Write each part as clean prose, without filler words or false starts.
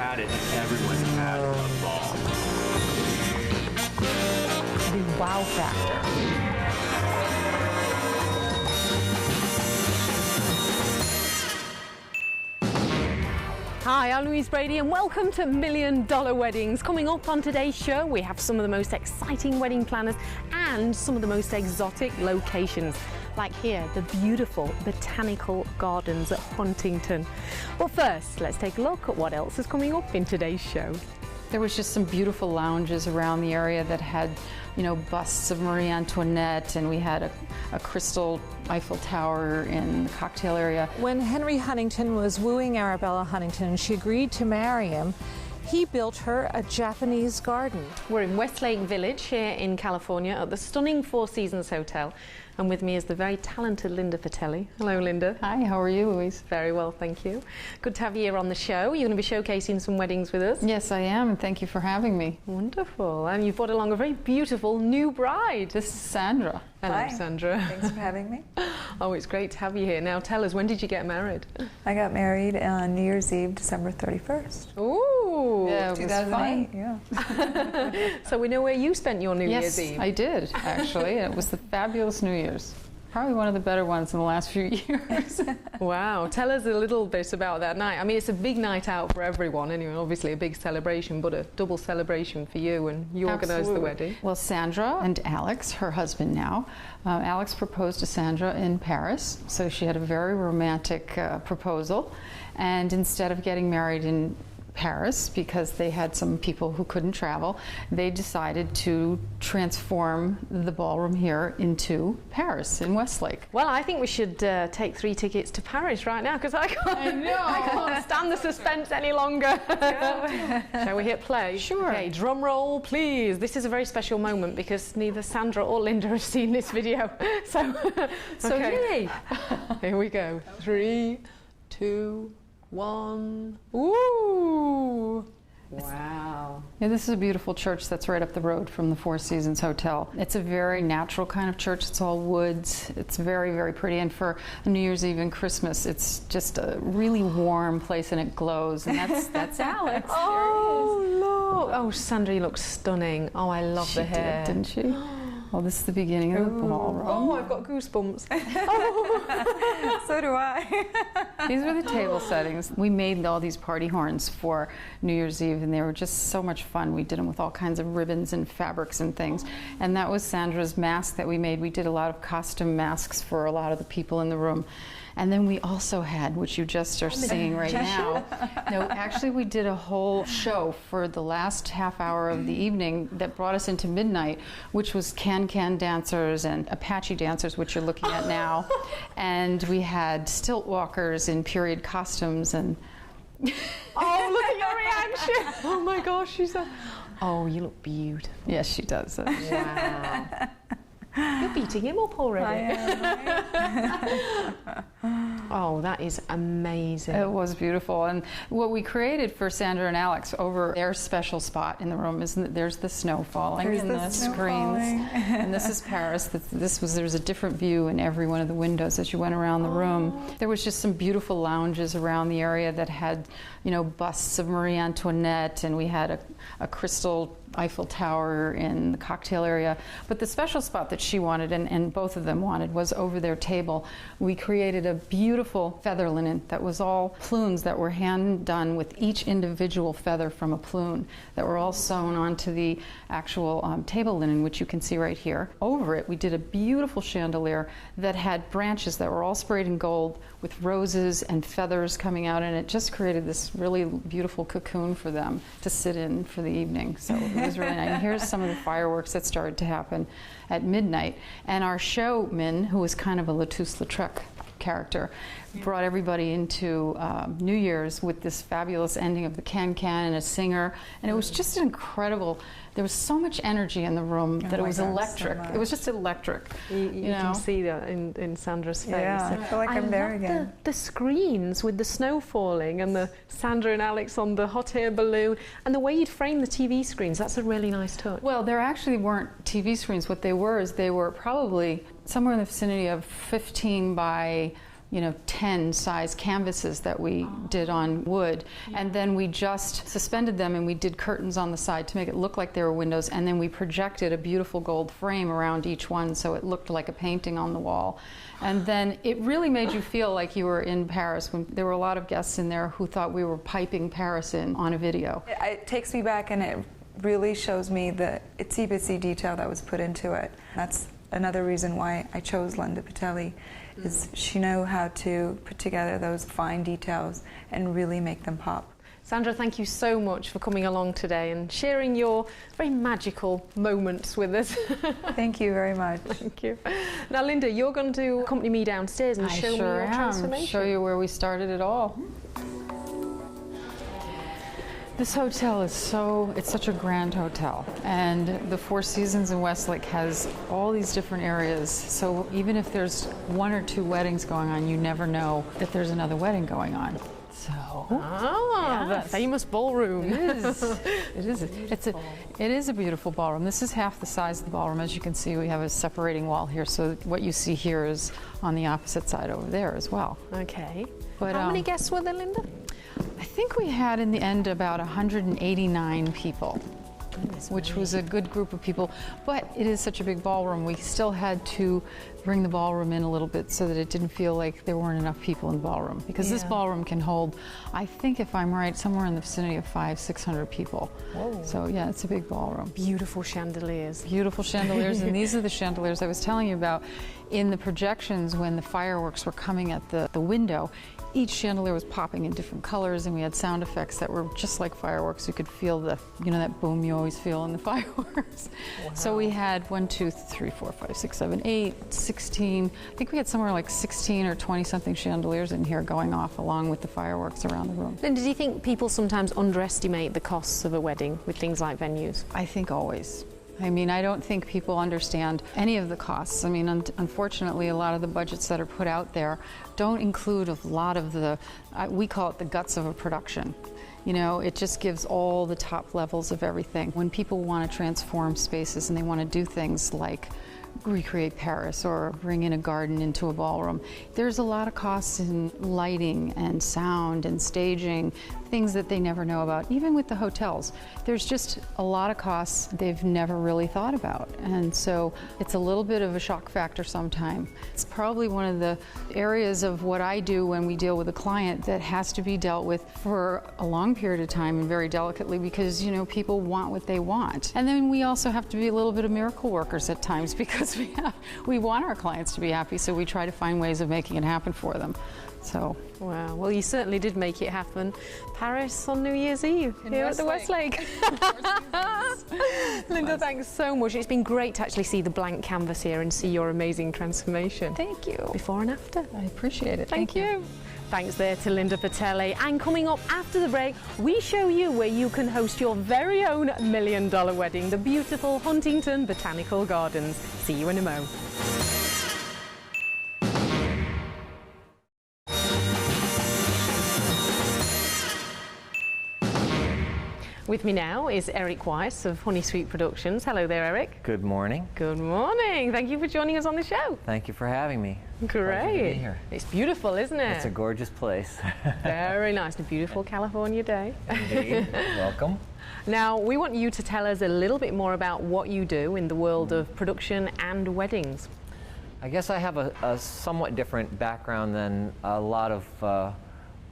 had it, everyone had a ball. The wow factor. Hi, I'm Louise Brady and welcome to $1 Million Weddings. Coming up on today's show, we have some of the most exciting wedding planners and some of the most exotic locations. Like here, the beautiful botanical gardens at Huntington. But first, let's take a look at what else is coming up in today's show. There was just some beautiful lounges around the area that had, busts of Marie Antoinette, and we had a crystal Eiffel Tower in the cocktail area. When Henry Huntington was wooing Arabella Huntington, she agreed to marry him. He built her a Japanese garden. We're in Westlake Village here in California at the stunning Four Seasons Hotel. And with me is the very talented Linda Pitelli. Hello, Linda. Hi, how are you, Louise? Very well, thank you. Good to have you here on the show. You're going to be showcasing some weddings with us. Yes, I am, and thank you for having me. Wonderful. And you've brought along a very beautiful new bride. This is Sandra. Hello, Hi. Sandra. Thanks for having me. Oh, it's great to have you here. Now, tell us, when did you get married? I got married on New Year's Eve, December 31st. Ooh. Yeah, it was 2008, fun. yeah. So we know where you spent your New Yes, Year's Eve. I did, actually. It was the fabulous New Year's. Probably one of the better ones in the last few years. Wow. Tell us a little bit about that night. I mean, it's a big night out for everyone anyway, obviously a big celebration, but a double celebration for you, and you organised the wedding. Well, Sandra and Alex, her husband now, Alex proposed to Sandra in Paris, so she had a very romantic proposal, and instead of getting married in Paris, because they had some people who couldn't travel, they decided to transform the ballroom here into Paris in Westlake. Well, I think we should take 3 tickets to Paris right now, because I can't stand the suspense any longer. Shall we hit play? Sure. Okay, drum roll, please. This is a very special moment because neither Sandra or Linda have seen this video. So Yay! Here we go. 3, 2, 1. Ooh! Wow. Yeah, this is a beautiful church that's right up the road from the Four Seasons Hotel. It's a very natural kind of church. It's all woods. It's very, very pretty. And for New Year's Eve and Christmas, it's just a really warm place and it glows. And that's Alex. Oh, look. Oh, Sandra, you look stunning. Oh, I love the hair. Did, didn't she? Well, this is the beginning of the ballroom. Oh, I've got goosebumps. So do I. These were the table settings. We made all these party horns for New Year's Eve, and they were just so much fun. We did them with all kinds of ribbons and fabrics and things. And that was Sandra's mask that we made. We did a lot of costume masks for a lot of the people in the room. And then we also had, which you just are seeing right now. No, actually we did a whole show for the last half hour of the evening that brought us into midnight, which was can-can dancers and Apache dancers, which you're looking at now. And we had stilt walkers in period costumes and... Oh, look at your reaction. Oh my gosh, she's so... Oh, you look beautiful. Yes, she does. Wow. You're beating him up already. I am, right? Oh, that is amazing. It was beautiful. And what we created for Sandra and Alex over their special spot in the room is that there's the snow falling There's in the the snow screens. falling. And this is Paris. There's a different view in every one of the windows as you went around the room. There was just some beautiful lounges around the area that had, busts of Marie Antoinette, and we had a crystal Eiffel Tower in the cocktail area. But the special spot that she wanted, and both of them wanted, was over their table. We created a beautiful feather linen that was all plumes that were hand done with each individual feather from a plume that were all sewn onto the actual table linen, which you can see right here. Over it, we did a beautiful chandelier that had branches that were all sprayed in gold with roses and feathers coming out, and it just created this really beautiful cocoon for them to sit in for the evening. So it was really nice. And here's some of the fireworks that started to happen at midnight. And our showman, who was kind of a Toulouse-Lautrec character, brought everybody into New Year's with this fabulous ending of the can-can and a singer. And it was just incredible. There was so much energy in the room that it was electric. So it was just electric. You can see that in Sandra's face. Yeah, I feel like I'm there again. The screens with the snow falling and the Sandra and Alex on the hot air balloon, and the way you'd frame the TV screens, that's a really nice touch. Well, there actually weren't TV screens. What they were is they were probably somewhere in the vicinity of 15 by 10 size canvases that we did on wood, and then we just suspended them and we did curtains on the side to make it look like they were windows, and then we projected a beautiful gold frame around each one so it looked like a painting on the wall. And then it really made you feel like you were in Paris. When there were a lot of guests in there who thought we were piping Paris in on a video. It takes me back, and it really shows me the itsy-bitsy detail that was put into it. That's another reason why I chose Linda Pitelli, is she knew how to put together those fine details and really make them pop. Sandra, thank you so much for coming along today and sharing your very magical moments with us. Thank you very much. Thank you. Now, Linda, you're going to accompany me downstairs and show me your transformation. Show you where we started it all. This hotel is it's such a grand hotel, and the Four Seasons in Westlake has all these different areas, so even if there's 1 or 2 weddings going on, you never know that there's another wedding going on. So, the famous ballroom. It is a beautiful ballroom. This is half the size of the ballroom. As you can see, we have a separating wall here, so what you see here is on the opposite side over there as well. Okay. But how many guests were there, Linda? I think we had in the end about 189 people, which was a good group of people. But it is such a big ballroom, we still had to bring the ballroom in a little bit so that it didn't feel like there weren't enough people in the ballroom. Because this ballroom can hold, I think if I'm right, somewhere in the vicinity of 500-600 people. Whoa. So yeah, it's a big ballroom. Beautiful chandeliers. Beautiful chandeliers, and these are the chandeliers I was telling you about. In the projections, when the fireworks were coming at the window, each chandelier was popping in different colors, and we had sound effects that were just like fireworks. You could feel that boom you always feel in the fireworks. Wow. So we had 1, 2, 3, 4, 5, 6, 7, 8, 16. I think we had somewhere like 16 or 20-something chandeliers in here going off along with the fireworks around the room. Linda, do you think people sometimes underestimate the costs of a wedding with things like venues? I think always. I mean, I don't think people understand any of the costs. I mean, unfortunately, a lot of the budgets that are put out there don't include a lot of we call it the guts of a production. It just gives all the top levels of everything. When people want to transform spaces and they want to do things like recreate Paris or bring in a garden into a ballroom, there's a lot of costs in lighting and sound and staging, things that they never know about. Even with the hotels, there's just a lot of costs they've never really thought about. And so it's a little bit of a shock factor sometimes. It's probably one of the areas of what I do when we deal with a client that has to be dealt with for a long period of time and very delicately, because people want what they want. And then we also have to be a little bit of miracle workers at times, because we want our clients to be happy, so we try to find ways of making it happen for them. So. Wow, well, you certainly did make it happen. Paris on New Year's Eve here at the Westlake. Linda, thanks so much. It's been great to actually see the blank canvas here and see your amazing transformation. Thank you. Before and after. I appreciate it. Thank you. Thanks there to Linda Pitelli. And coming up after the break, we show you where you can host your very own $1 million wedding, the beautiful Huntington Botanical Gardens. See you in a mo. With me now is Eric Weiss of Honey Sweet Productions. Hello there, Eric. Good morning. Good morning. Thank you for joining us on the show. Thank you for having me. Great. Pleasure to be here. It's beautiful, isn't it? It's a gorgeous place. Very nice. A beautiful California day. Indeed. Welcome. Now, we want you to tell us a little bit more about what you do in the world of production and weddings. I guess I have a somewhat different background than a lot of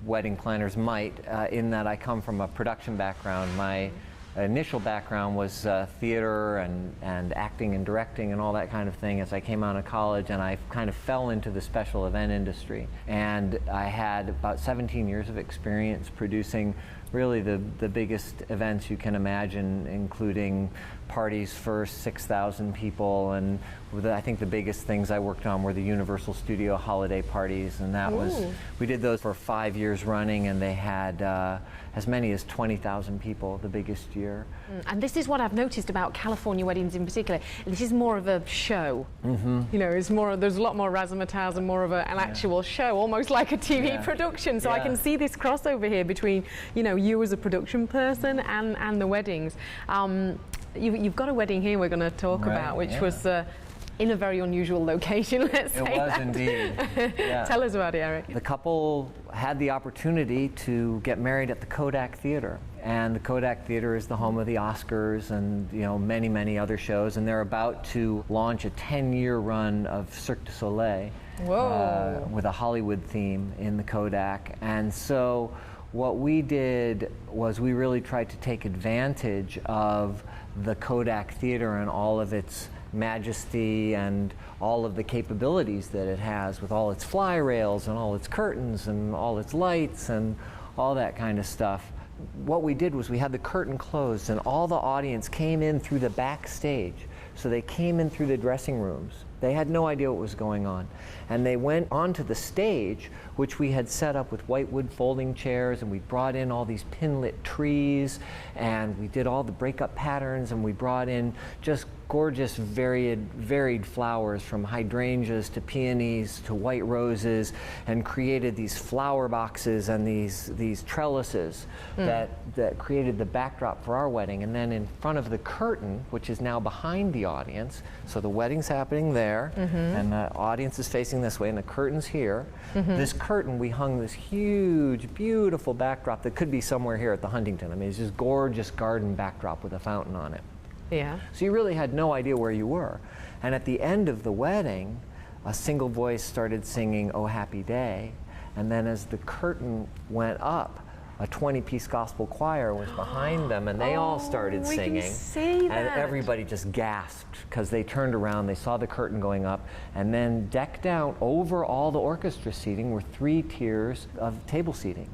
wedding planners might, in that I come from a production background. My initial background was theater and acting and directing and all that kind of thing as I came out of college, and I kind of fell into the special event industry. And I had about 17 years of experience producing really the biggest events you can imagine, including parties for 6,000 people, and I think the biggest things I worked on were the Universal Studio holiday parties, and that we did those for 5 years running, and they had as many as 20,000 people the biggest year. And this is what I've noticed about California weddings in particular. This is more of a show. It's more, there's a lot more razzmatazz and more of an actual show, almost like a TV production. So I can see this crossover here between, you as a production person and the weddings. You've got a wedding here we're going to talk about, which was in a very unusual location, let's say. It was that. indeed. Yeah. Tell us about it, Eric. The couple had the opportunity to get married at the Kodak Theater. And the Kodak Theater is the home of the Oscars and many, many other shows. And they're about to launch a 10-year run of Cirque du Soleil with a Hollywood theme in the Kodak. And so what we did was we really tried to take advantage of the Kodak Theater and all of its majesty and all of the capabilities that it has with all its fly rails and all its curtains and all its lights and all that kind of stuff. What we did was we had the curtain closed and all the audience came in through the backstage. So they came in through the dressing rooms. They had no idea what was going on. And they went onto the stage, which we had set up with whitewood folding chairs, and we brought in all these pinlit trees, and we did all the breakup patterns, and we brought in just gorgeous varied flowers, from hydrangeas to peonies to white roses, and created these flower boxes and these trellises that created the backdrop for our wedding. And then in front of the curtain, which is now behind the audience, so the wedding's happening there, and the audience is facing this way, and the curtain's here. This curtain, we hung this huge, beautiful backdrop that could be somewhere here at the Huntington. I mean, it's just gorgeous garden backdrop with a fountain on it. Yeah. So you really had no idea where you were. And at the end of the wedding, a single voice started singing "Oh Happy Day," and then as the curtain went up, a 20-piece gospel choir was behind them, and they all started singing. We can see that. And everybody just gasped because they turned around, they saw the curtain going up, and then decked out over all the orchestra seating were 3 tiers of table seating.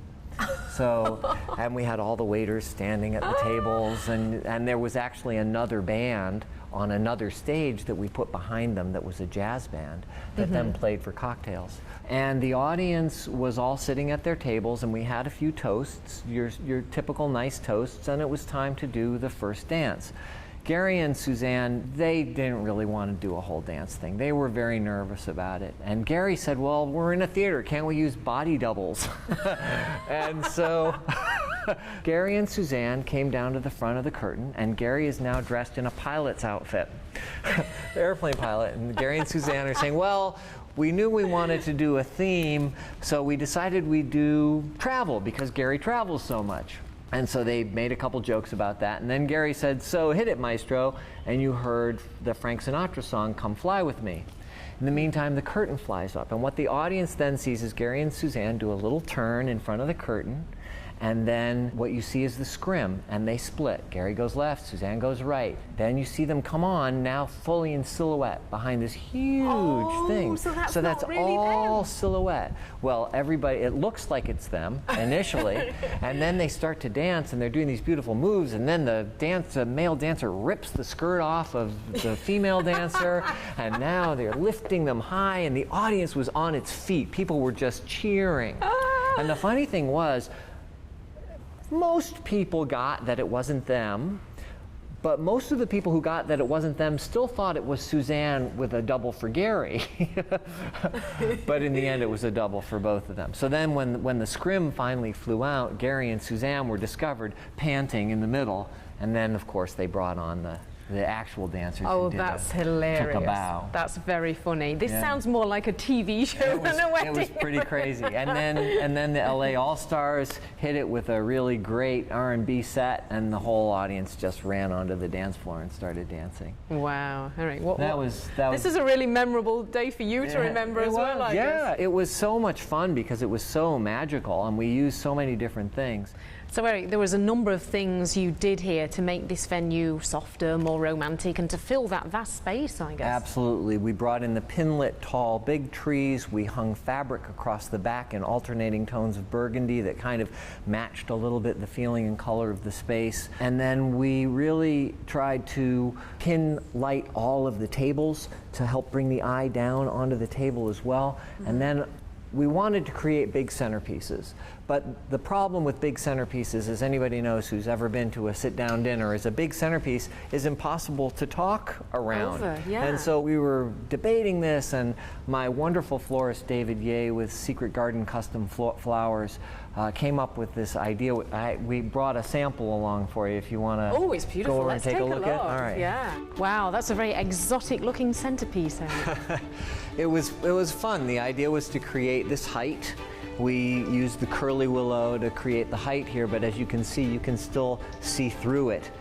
So, and we had all the waiters standing at the tables, and there was actually another band on another stage that we put behind them that was a jazz band that then played for cocktails. And the audience was all sitting at their tables, and we had a few toasts, your typical nice toasts, and it was time to do the first dance. Gary and Suzanne, they didn't really want to do a whole dance thing. They were very nervous about it. And Gary said, well, we're in a theater, can't we use body doubles? And so Gary and Suzanne came down to the front of the curtain, and Gary is now dressed in a pilot's outfit, the airplane pilot. And Gary and Suzanne are saying, well, we knew we wanted to do a theme, so we decided we'd do travel because Gary travels so much. And so they made a couple jokes about that. And then Gary said, so hit it, maestro. And you heard the Frank Sinatra song, Come Fly With Me. In the meantime, the curtain flies up. And what the audience then sees is Gary and Suzanne do a little turn in front of the curtain. And then what you see is the scrim, and they split. Gary goes left, Suzanne goes right. Then you see them come on, now fully in silhouette, behind this huge thing. So that's not really all them. Silhouette. Well, everybody, it looks like it's them initially, and then they start to dance, and they're doing these beautiful moves, and then the male dancer rips the skirt off of the female dancer, and now they're lifting them high, and the audience was on its feet. People were just cheering. And the funny thing was, most people got that it wasn't them, but most of the people who got that it wasn't them still thought it was Suzanne with a double for Gary. But in the end, it was a double for both of them. So then when the scrim finally flew out, Gary and Suzanne were discovered panting in the middle, and then, of course, they brought on the actual dancers. Oh, that's hilarious. Took a bow. That's very funny. This sounds more like a TV show than a wedding. It was pretty crazy. And then the LA All-Stars hit it with a really great R&B set, and the whole audience just ran onto the dance floor and started dancing. Wow. All right. This is a really memorable day for you to remember as well, I guess. It was so much fun because it was so magical, and we used so many different things. So Eric, there was a number of things you did here to make this venue softer, more romantic, and to fill that vast space, I guess. Absolutely. We brought in the pinlit tall big trees. We hung fabric across the back in alternating tones of burgundy that kind of matched a little bit the feeling and color of the space. And then we really tried to pin light all of the tables to help bring the eye down onto the table as well. And then we wanted to create big centerpieces, but the problem with big centerpieces, as anybody knows who's ever been to a sit-down dinner, is a big centerpiece is impossible to talk around. Yeah. And so we were debating this, and my wonderful florist David Ye with Secret Garden Custom Flowers came up with this idea. We brought a sample along for you if you want to. Oh, it's beautiful. Go over Let's and take a look. look at it. All right. Yeah. Wow, that's a very exotic-looking centerpiece. It was fun. The idea was to create this height. We used the curly willow to create the height here, but as you can see, you can still see through it.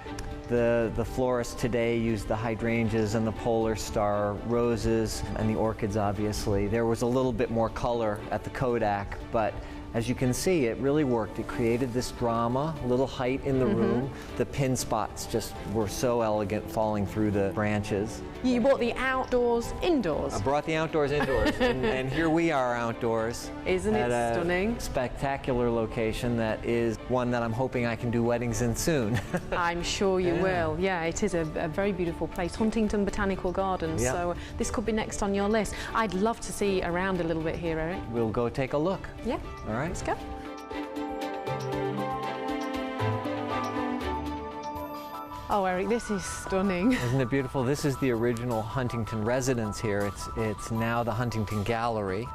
The florists today used the hydrangeas and the polar star roses and the orchids, obviously. There was a little bit more color at the Kodak, but as you can see, it really worked. It created this drama, a little height in the room. The pin spots just were so elegant falling through the branches. You brought the outdoors indoors. I brought the outdoors indoors, and here we are outdoors. Isn't it at stunning? A spectacular location that is one that I'm hoping I can do weddings in soon. I'm sure you will. Yeah, it is a very beautiful place, Huntington Botanical Gardens. Yeah. So this could be next on your list. I'd love to see around a little bit here, Eric. We'll go take a look. Yeah. All right. Let's go. Oh, Eric, this is stunning. Isn't it beautiful? This is the original Huntington residence here. It's now the Huntington Gallery,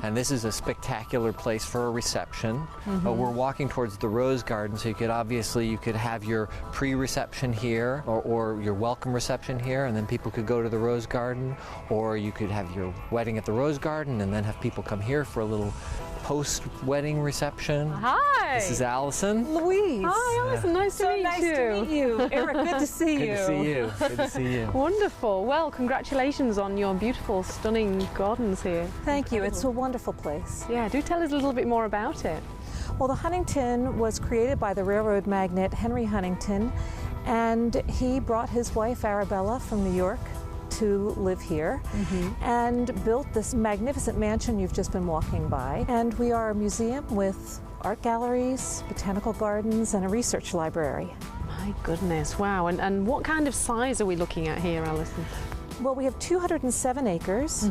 and this is a spectacular place for a reception. We're walking towards the Rose Garden, so you could have your pre-reception here or your welcome reception here, and then people could go to the Rose Garden, or you could have your wedding at the Rose Garden and then have people come here for a little post-wedding reception. Hi. This is Allison. Louise. Hi, Alison. Nice to meet Nice you. to meet you. Eric, good to see you. Good to see you. Good to see you. Wonderful. Well, congratulations on your beautiful, stunning gardens here. Thank you. It's a wonderful place. Yeah, do tell us a little bit more about it. Well, the Huntington was created by the railroad magnate Henry Huntington, and he brought his wife Arabella from New York to live here and built this magnificent mansion you've just been walking by. And we are a museum with art galleries, botanical gardens, and a research library. My goodness, wow. And what kind of size are we looking at here, Alison? Well, we have 207 acres,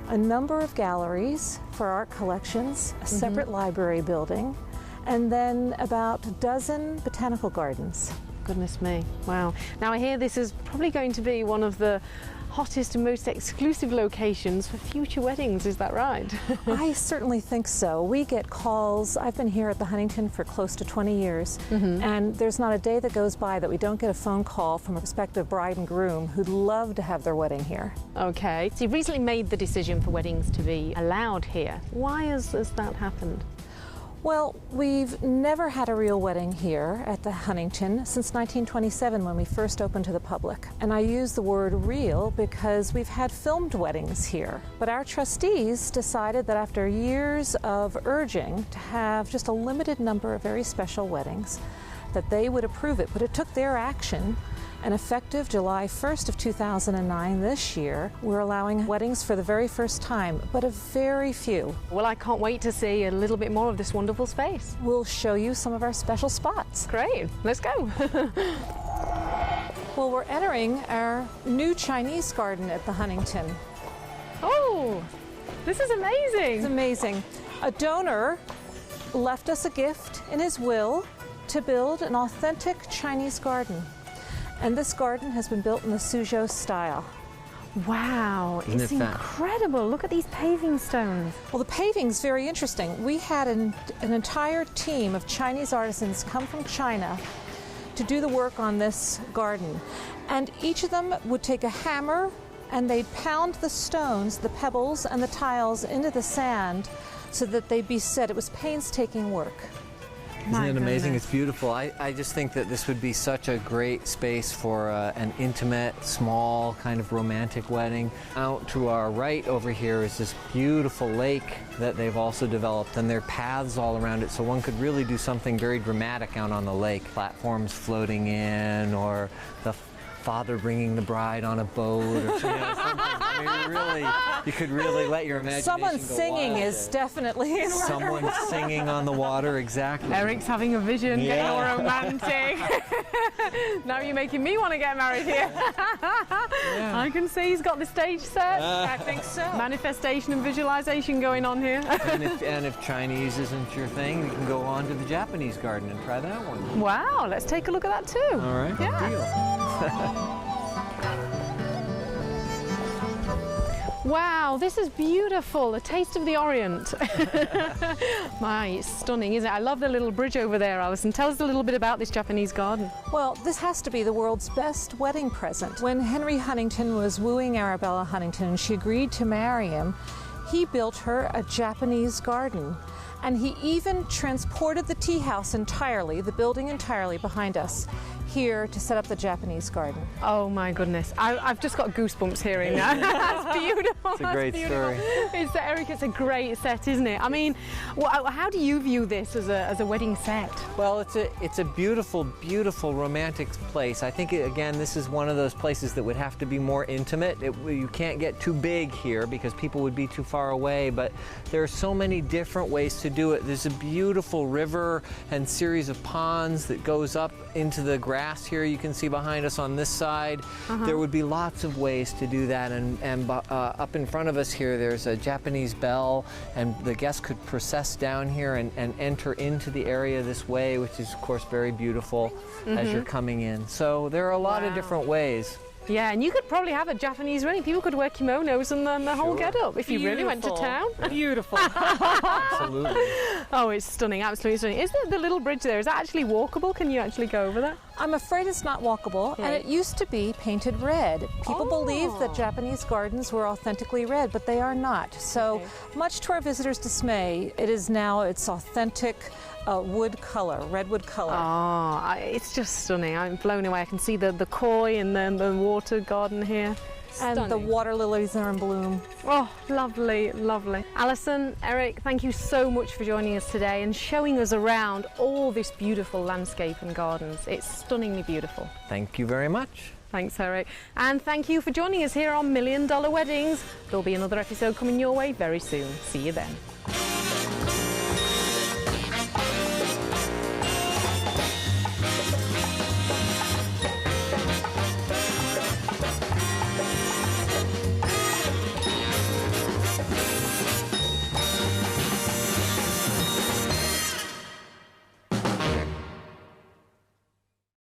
a number of galleries for art collections, a separate library building, and then about a dozen botanical gardens. Goodness me, wow. Now I hear this is probably going to be one of the hottest and most exclusive locations for future weddings, is that right? I certainly think so. We get calls. I've been here at the Huntington for close to 20 years, and there's not a day that goes by that we don't get a phone call from a prospective bride and groom who'd love to have their wedding here. Okay, so you've recently made the decision for weddings to be allowed here. Why has that happened? Well, we've never had a real wedding here at the Huntington since 1927 when we first opened to the public. And I use the word real because we've had filmed weddings here. But our trustees decided that after years of urging to have just a limited number of very special weddings, that they would approve it. But it took their action. And effective July 1st of 2009, this year, we're allowing weddings for the very first time, but a very few. Well, I can't wait to see a little bit more of this wonderful space. We'll show you some of our special spots. Great, let's go. Well, we're entering our new Chinese garden at the Huntington. Oh, this is amazing. It's amazing. A donor left us a gift in his will to build an authentic Chinese garden. And this garden has been built in the Suzhou style. Wow, Isn't it's it incredible. Look at these paving stones. Well, the paving's very interesting. We had an entire team of Chinese artisans come from China to do the work on this garden. And each of them would take a hammer and they'd pound the stones, the pebbles and the tiles into the sand so that they'd be set. It was painstaking work. Isn't it amazing? goodness. It's beautiful. I just think that this would be such a great space for an intimate, small, kind of romantic wedding. Out to our right over here is this beautiful lake that they've also developed, and there are paths all around it, so one could really do something very dramatic out on the lake. Platforms floating in, or the father bringing the bride on a boat, or something. I mean, really, you could really let your imagination Someone go singing wild is there. definitely in order. Someone singing on the water, exactly. Eric's having a vision, getting all Yeah. romantic. Now you're making me want to get married here. I can see he's got the stage set. I think so. Manifestation and visualization going on here. And if Chinese isn't your thing, you can go on to the Japanese garden and try that one. Wow, let's take a look at that too. All right, Yeah. deal. Wow, this is beautiful. A taste of the Orient. My, it's stunning, isn't it? I love the little bridge over there, Alison. Tell us a little bit about this Japanese garden. Well, this has to be the world's best wedding present. When Henry Huntington was wooing Arabella Huntington and she agreed to marry him, he built her a Japanese garden. And he even transported the tea house entirely, the building entirely behind us, here to set up the Japanese garden. Oh my goodness, I've just got goosebumps hearing that. That's beautiful. It's a great story. Eric, it's a great set, isn't it? I mean, how do you view this as a wedding set? Well, it's a beautiful, beautiful romantic place. I think, again, this is one of those places that would have to be more intimate. You can't get too big here because people would be too far away, but there are so many different ways to do it. There's a beautiful river and series of ponds that goes up into the grass here you can see behind us on this side. There would be lots of ways to do that, and up in front of us here there's a Japanese bell, and the guests could process down here and enter into the area this way, which is of course very beautiful as you're coming in. So there are a lot of different ways. Yeah, and you could probably have a Japanese wedding. People could wear kimonos and then the whole get-up if you really went to town. Beautiful. Absolutely. Oh, it's stunning, absolutely stunning. Is the little bridge there, is that actually walkable? Can you actually go over that? I'm afraid it's not walkable, and it used to be painted red. People believe that Japanese gardens were authentically red, but they are not. So, much to our visitors' dismay, it is now its authentic wood color, redwood color. Oh, it's just stunning. I'm blown away. I can see the koi and then the water garden here. And the water lilies are in bloom. Oh, lovely, lovely. Alison, Eric, thank you so much for joining us today and showing us around all this beautiful landscape and gardens. It's stunningly beautiful. Thank you very much. Thanks, Eric. And thank you for joining us here on $1 Million Weddings. There'll be another episode coming your way very soon. See you then.